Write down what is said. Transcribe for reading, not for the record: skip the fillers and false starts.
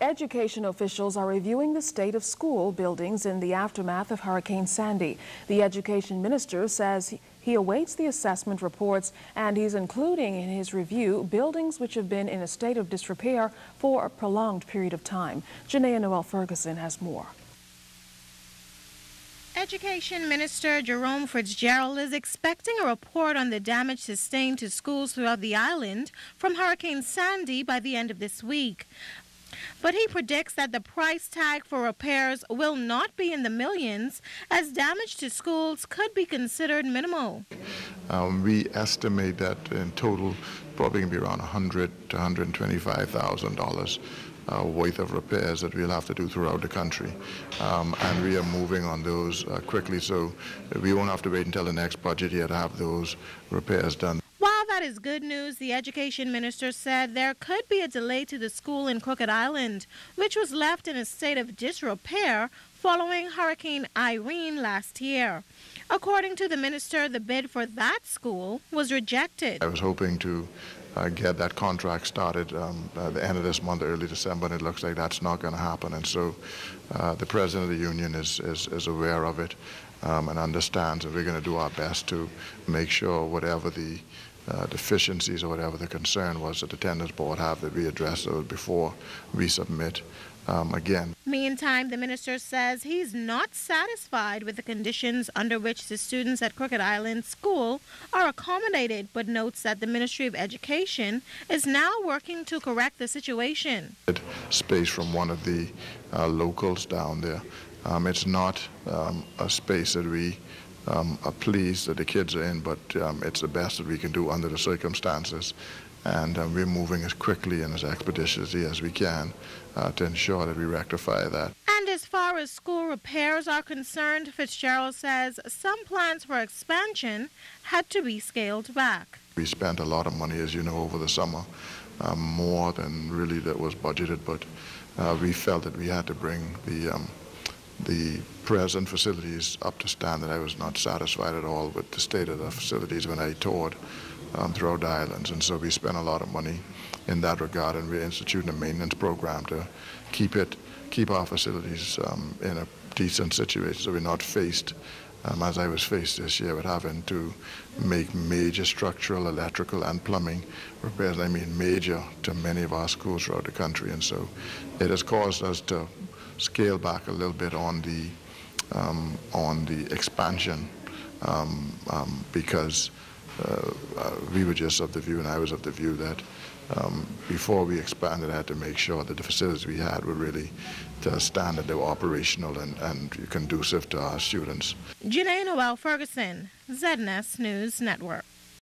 Education officials are reviewing the state of school buildings in the aftermath of Hurricane Sandy. The education minister says he awaits the assessment reports, and he's including in his review buildings which have been in a state of disrepair for a prolonged period of time. Janaea Noel Ferguson has more. Education Minister Jerome Fitzgerald is expecting a report on the damage sustained to schools throughout the island from Hurricane Sandy by the end of this week. But he predicts that the price tag for repairs will not be in the millions, as damage to schools could be considered minimal. We estimate that in total probably going to be around $100,000 to $125,000 worth of repairs that we'll have to do throughout the country. And we are moving on those quickly, so we won't have to wait until the next budget year to have those repairs done. That is good news. The education minister said there could be a delay to the school in Crooked Island, which was left in a state of disrepair following Hurricane Irene last year. According to the minister, the bid for that school was rejected. I was hoping to get that contract started at the end of this month, early December, and it looks like that's not going to happen. And so the president of the union is aware of it and understands, and we're going to do our best to make sure whatever the deficiencies or whatever the concern was that the attendance board have, that we address those before we submit again. Meantime, the minister says he's not satisfied with the conditions under which the students at Crooked Island School are accommodated, but notes that the Ministry of Education is now working to correct the situation. Space from one of the locals down there. It's not a space that we are pleased that the kids are in, but it's the best that we can do under the circumstances. And we're moving as quickly and as expeditiously as we can to ensure that we rectify that. And as far as school repairs are concerned, Fitzgerald says some plans for expansion had to be scaled back. We spent a lot of money, as you know, over the summer, more than really that was budgeted, but we felt that we had to bring the present facilities up to standard. I was not satisfied at all with the state of the facilities when I toured throughout the islands, and so we spent a lot of money in that regard, and we're instituting a maintenance program to keep our facilities in a decent situation, so we're not faced, as I was faced this year, with having to make major structural, electrical, and plumbing repairs. I mean major to many of our schools throughout the country, and so it has caused us to scale back a little bit on the expansion because we were just of the view, and I was of the view, that before we expanded, I had to make sure that the facilities we had were really to a standard, they were operational and conducive to our students. Janaea Noel Ferguson, ZNS News Network.